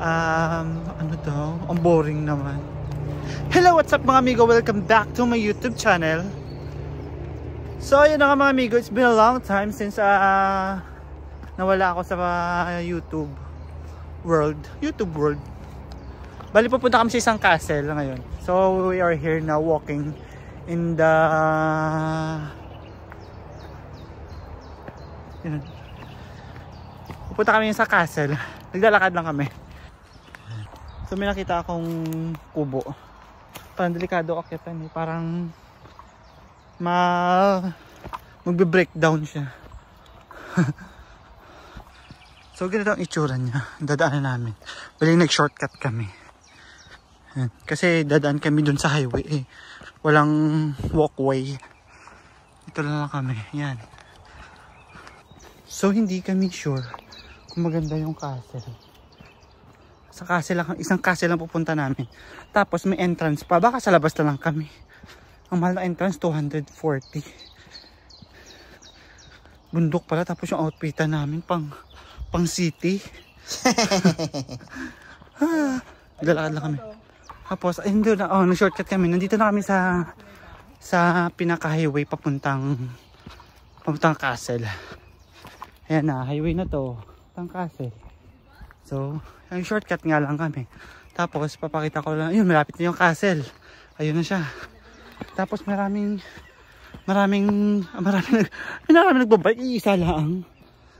Ano daw? Ang boring naman. Hello, what's up mga amigo? Welcome back to my YouTube channel. So, yun na nga mga amigo. It's been a long time since nawala ako sa YouTube world. Bali, pupunta kami sa isang castle ngayon. So, we are here now walking in the... Yun. Pupunta kami sa castle. Naglalakad lang kami. So may nakita akong kubo. Parang delikado akitan eh. Parang magbe-breakdown siya. So ganito ang itsura niya. Dadaanan namin. Bali nag-shortcut kami. Yan. Kasi dadaan kami dun sa highway eh. Walang walkway. Ito lang kami. Yan. So hindi kami sure kung maganda yung castle. Sa castle lang, isang castle lang pupunta namin. Tapos may entrance pa. Baka sa labas na lang kami. Ang mahal na entrance, 240. Bundok pala. Tapos yung outfitan namin pang city. Galakad lang kami. Tapos, hindi na. Oh, nag-shortcut kami. Nandito na kami sa pinaka-highway papuntang castle. Ayan na, highway na to. Papuntang castle. So, ang shortcut nga lang kami. Tapos, papakita ko lang. Ayun, malapit na yung castle. Ayun na siya. Tapos, maraming nagbabike. Iisa lang.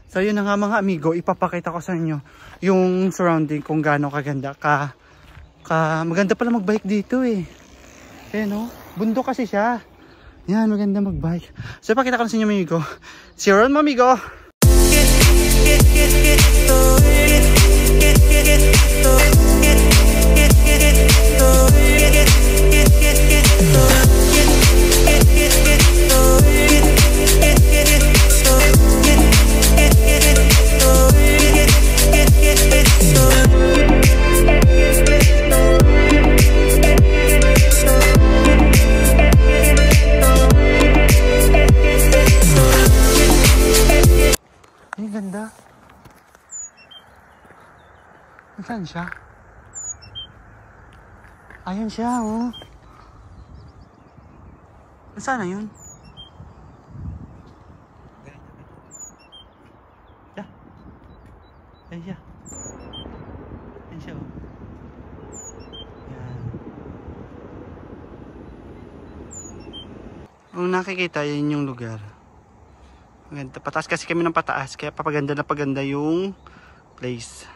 So, yun na nga mga amigo. Ipapakita ko sa inyo yung surrounding kung gaano kaganda. Maganda pala magbike dito eh. Ayan o. Bundok kasi siya. Yan, maganda magbike. So, ipakita ko sa inyo mga amigo. See you around mga amigo. Ang ganda. Saan siya? Ayan siya, oh. Saan na yun? Yeah. Ayan siya. Ayan siya, oh. Ayan. Kung nakikita, yan yung lugar. Maganda. Pataas kasi kami ng pataas. Kaya papaganda na paganda yung place.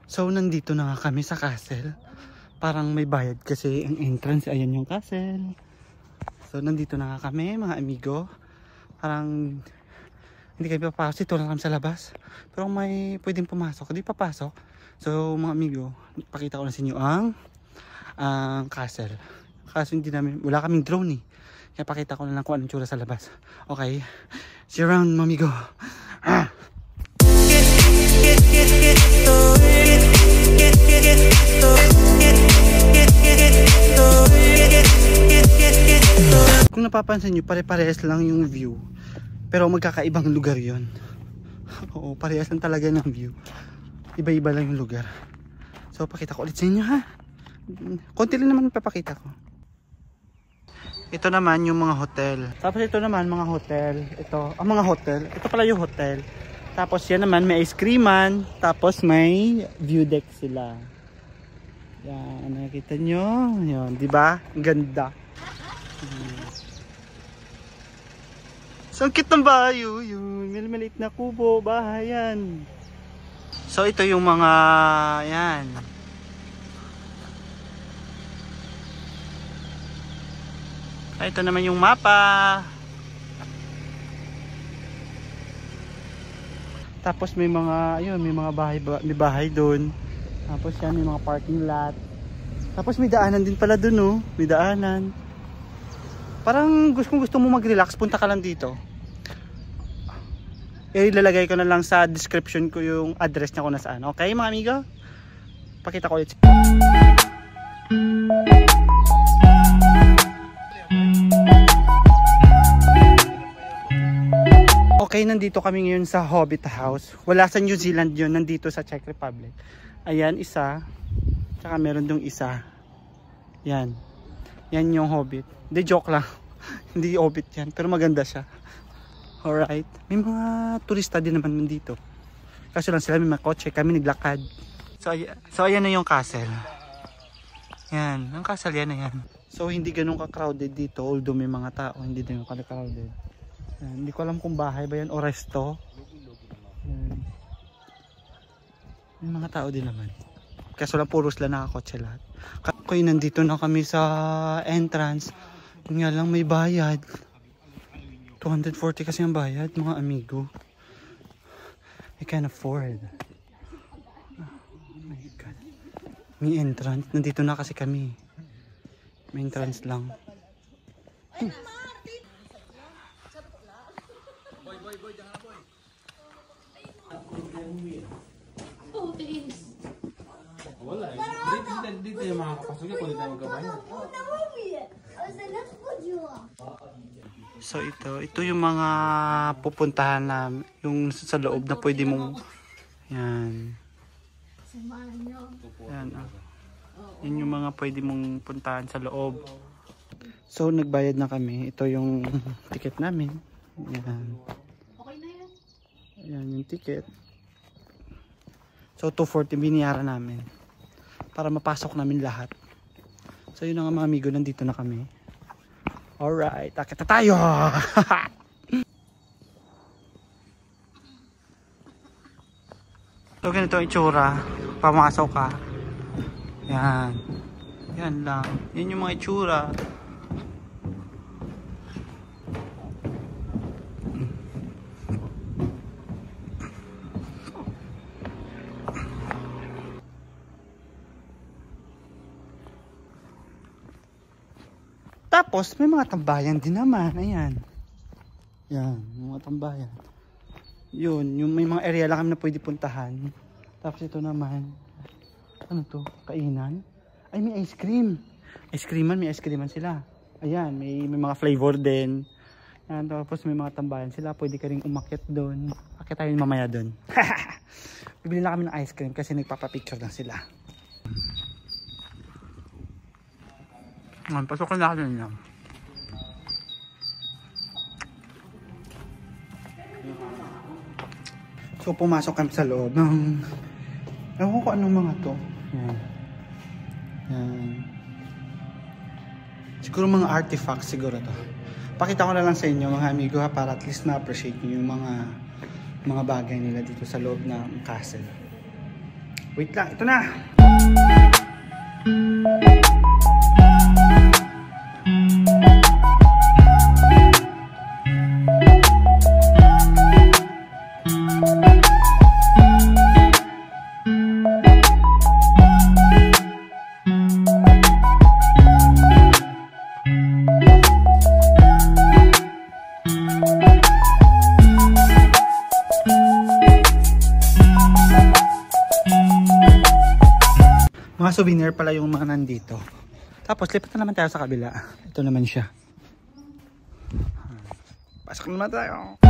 So, nandito na nga kami sa castle. Parang may bayad kasi ang entrance. Ayan yung castle. So, nandito na nga kami, mga amigo. Parang hindi kami papasok. Ito lang kami sa labas. Pero kung may pwedeng pumasok, hindi papasok. So, mga amigo, pakita ko na sa inyo ang castle. Kaso hindi namin, wala kaming drone eh. Kaya pakita ko na lang kung anong tsura sa labas. Okay. See you around, mga amigo. Kung napapansin nyo, pare-parehas lang yung view. Pero magkakaibang lugar yon. Oo, parehas lang talaga ng view. Iba-iba lang yung lugar. So, pakita ko ulit sa inyo ha. Konti lang naman papakita ko. Ito naman yung mga hotel. Tapos ito naman mga hotel. Ito, ang mga hotel. Ito pala yung hotel. Tapos yan naman may ice creaman. Tapos may view deck sila. Yan, nakikita nyo. Yan, di ba? Ganda. So, ang cute ng bahay. Yun, maliit na kubo. Bahay yan. So, ito yung mga yan. Ito naman yung mapa. Tapos may mga ayun, may mga bahay doon. Tapos yan may mga parking lot. Tapos may daanan din pala doon, oh. May daanan. Parang gusto mo mag-relax, punta ka lang dito. Ilalagay ko na lang sa description ko yung address niya kung nasaan. Okay, mga amigo? Pakita ko ulit. Okay, nandito kami ngayon sa Hobbit House. Wala sa New Zealand yun, nandito sa Czech Republic. Ayan, isa. Tsaka meron dong isa. Yan. Yan yung Hobbit. Hindi, joke lang. Hindi Hobbit yan, pero maganda siya. Alright. May mga turista din naman dito. Kaso lang sila may mga kotse, kami naglakad. So ayan na yung castle. Yan, ang castle yan na yan. So hindi ganun ka-crowded dito, although may mga tao, hindi din ka-crowded. Yan, hindi ko alam kung bahay ba yan o resto. Yan. May mga tao din naman. Kaso lang puro sila nakakotse lahat. Kaya nandito na kami sa entrance. Yung nga lang may bayad. 240 kasi ang bayad, mga amigo. I can't afford. Oh my God. May entrance. Nandito na kasi kami. May entrance lang. Wala, dito yung mga kapasok niya kung dito yung magkabayan. So ito yung mga pupuntahan na yung sa loob na pwede mong yan. Yan, yan yung mga pwede mong puntahan sa loob. So nagbayad na kami. Ito yung ticket namin. Yan. Okay na yan. Yan yung ticket. So 240 biniyaran namin para mapasok namin lahat. So yun na nga mga amigo, nandito na kami. Alright, akit na tayo! So ganito ang itsura, pamasok ka. Yan. Yan lang. Yan yung mga itsura. Tapos may mga tambayan din naman. Ayan. Yan, mga tambayan. Yun, yung may mga area lang kami na pwede puntahan. Tapos ito naman, ano to? Kainan? Ay, may ice cream. Ice creaman, may ice creaman sila. Ayan, may mga flavor din. Ayan, tapos may mga tambayan sila. Pwede ka rin umakyat doon. Akyat tayo mamaya doon. Bibili na kami ng ice cream kasi nagpapapicture lang sila. Pasok na natin yan. So pumasok kami sa loob ng ewan ko anong mga to. Yan. Yan. Siguro mga artifacts siguro to. Pakita ko na lang sa inyo mga amigo ha, para at least na-appreciate nyo yung mga bagay nila dito sa loob ng castle. Wait lang, ito na! Mga souvenir pala yung mga nandito. Tapos lipat na naman tayo sa kabila. Ito naman siya. Pasok naman tayo.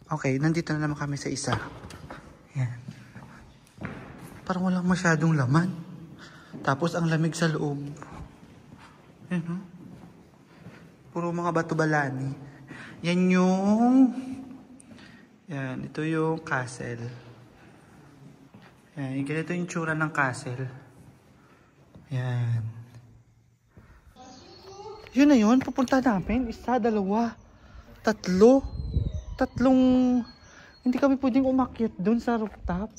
Okay, nandito na naman kami sa isa. Yan. Parang walang masyadong laman. Tapos ang lamig sa loob. Yan, no? Puro mga bato-balani. Yan yung... Yan, ito yung castle. Yan, ganito yung tsura ng castle. Yan. Yun na yun, pupunta namin. Isa, dalawa, tatlo. Tatlong... Hindi kami pwedeng umakyat doon sa rooftop.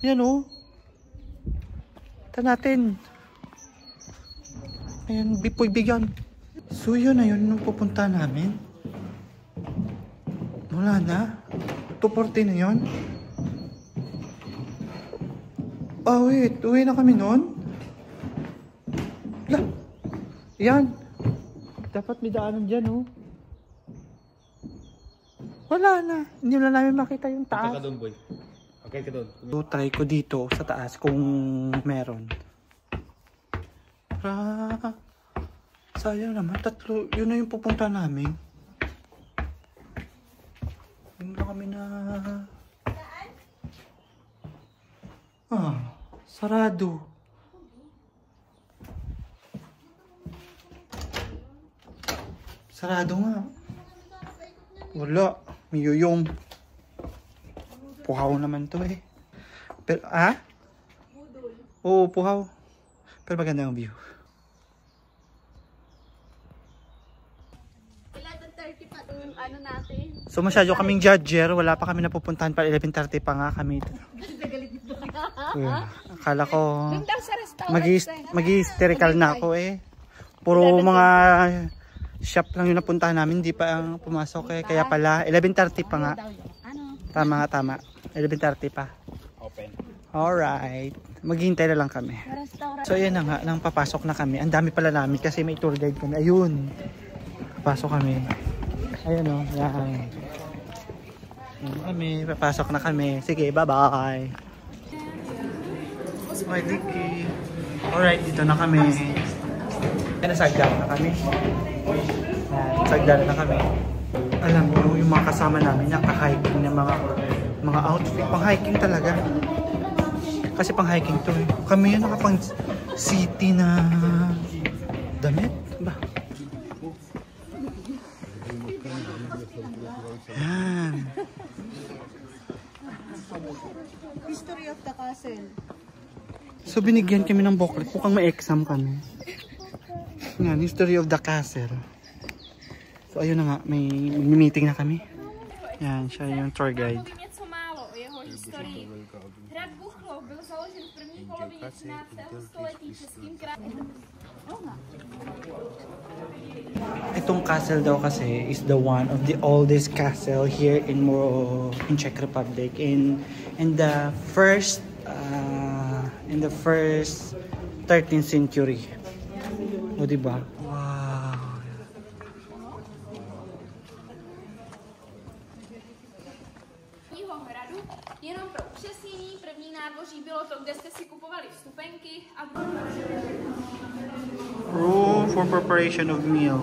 Yan o. Ito natin. Ayan, bipoy bigyan. So yun na yun nung pupunta namin. Wala na. 2:40 na yun. Oh wait, uwi na kami nun. Yan. Dapat may daanan dyan oh. Wala na. Hindi na namin makita yung taas. Punta ka doon, boy. Okay ka doon. So, try ko dito sa taas kung meron. Sayang naman. Tatlo. Yun na yung pupunta namin. Bigla kami na... sarado. Sarado nga. Wala. May yuyong. Puhaw naman to eh. Pero, Oo, puhaw. Pero maganda yung view. 11:30 pa yung ano natin. So masyado kaming judger. Wala pa kami napupuntahan pa. 11:30 pa nga kami. Akala ko mag-hysterical na ako eh. Puro mga shop lang yung napuntahan namin. Hindi pa ang pumasok eh. Kaya pala 11:30 pa nga. Tama. 11:30 pa. Open. Alright. Maghihintay na lang kami. So ayan na nga. Nang papasok na kami. Ang dami pala namin kasi may tour guide kami. Ayun. Papasok kami. Ayun o. Yan. Papasok na kami. Sige, bye-bye. My Dicky. Alright, dito na kami. Nasagdan na kami. Nasagdan na kami. Alam mo, yung mga kasama namin naka-hiking na mga outfit. Pang-hiking talaga. Kasi pang-hiking to eh. Kami yun nakapang-city na damit. Ba? Yan. History of the castle. So binigyan kami ng booklet. Mukhang may exam kami. Yan, history of the castle. So ayun na nga, may meeting na kami. Yan, siya yung tour guide. Itong castle daw kasi is the one of the oldest castle here in Czech Republic in the first 13th century. O diba? Wow. Hradu. Jenom pro upřesnění, první nádvoří bylo to, kde jste si kupovali vstupenky a... Room for preparation of meal.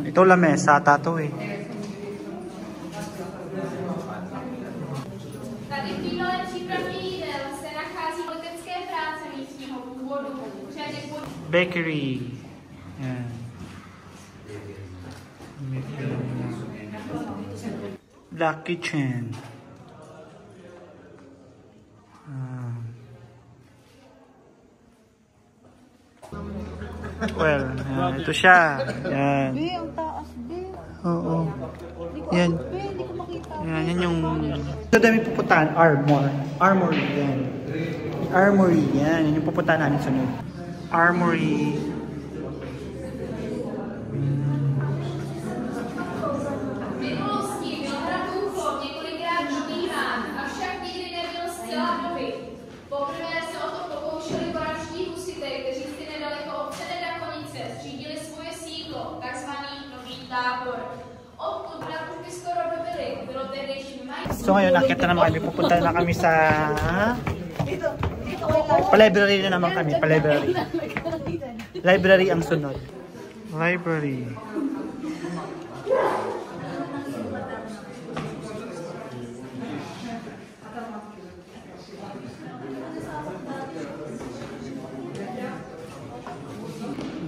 Ito lamesa, tato eh. Tady v bývalé přípravě jídel se nachází letecké práce místního původu. Bakery. Yeah. Black kitchen. Well, ito siya. Yan. B, ang taas, B. Oo. Yan. B, hindi ko makita. Yan yung... Ito dami pupuntahan. Armory. Yan. Armory. Yan. Yan yung pupuntahan namin sunod. Armory. So ngayon, nakita naman kami, pupunta na kami sa... Pa-library na naman kami, pa-library. Library ang sunod. Library.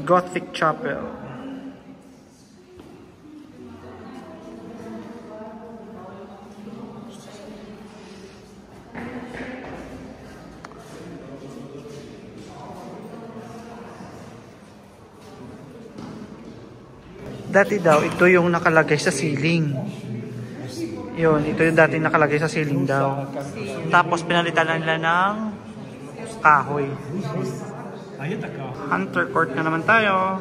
Gothic Chapel. Dati daw, ito yung nakalagay sa ceiling. Yun, ito yung dati nakalagay sa ceiling daw. Tapos pinalitan na nila ng kahoy. Hunter court na naman tayo.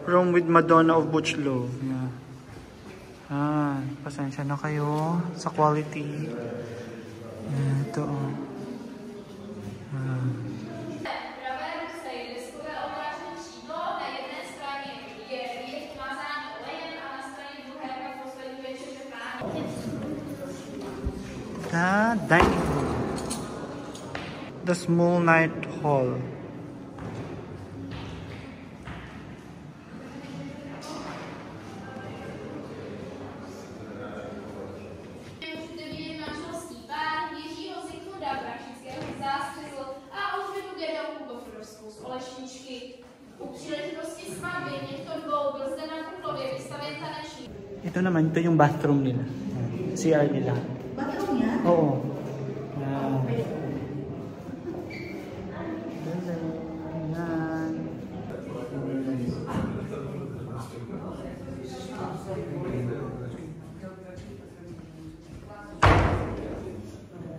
Room with Madonna of Buchloe. Pasensya na kayo sa quality. Ito. The dining room. The small night hall. Ito naman, ito yung bathroom nila. CR nila. Bathroom niya? Oo.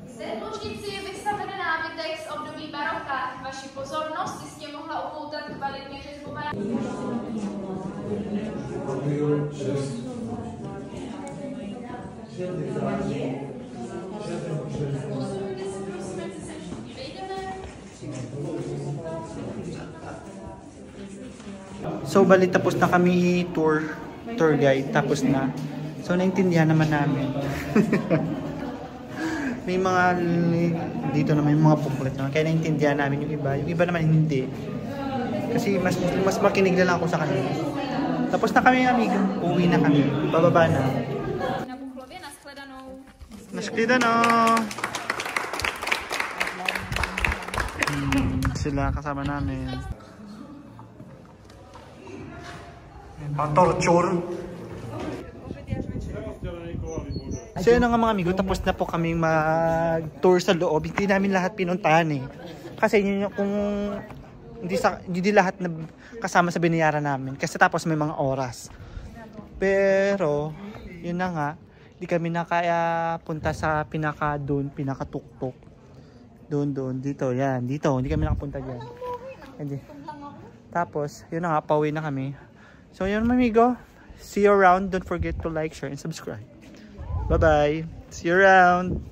Sedmočnici je vystavený nábytek z období baroka. Vaši pozornost jistě mohla upoutat kvalitně řezbovaná. So bali tapos na kami tour guide, tapos na. So naintindihan naman namin. May mga dito naman yung mga booklet naman, kaya naintindihan namin yung iba naman hindi. Kasi mas makinig na lang ako sa kanila. Tapos na kami, amigo. Uwi na kami. Bababa na. Na Buchlově, nashledanou. Nashledanou. Sila kasama namin. Torture. So yun nga mga amigo, tapos na po kami mag-tour sa loob. Hindi namin lahat pinuntahan eh. Kasi yun yung kung hindi lahat na kasama sa binayaran namin. Kasi tapos may mga oras. Pero, yun na nga, hindi kami nakaya punta sa pinakatuktok. Doon, dito, yan, dito. Hindi kami nakapunta dyan. Hindi. Tapos, yun na nga, pauwi na kami. So yun mga amigo, see you around. Don't forget to like, share, and subscribe. Bye-bye. See you around.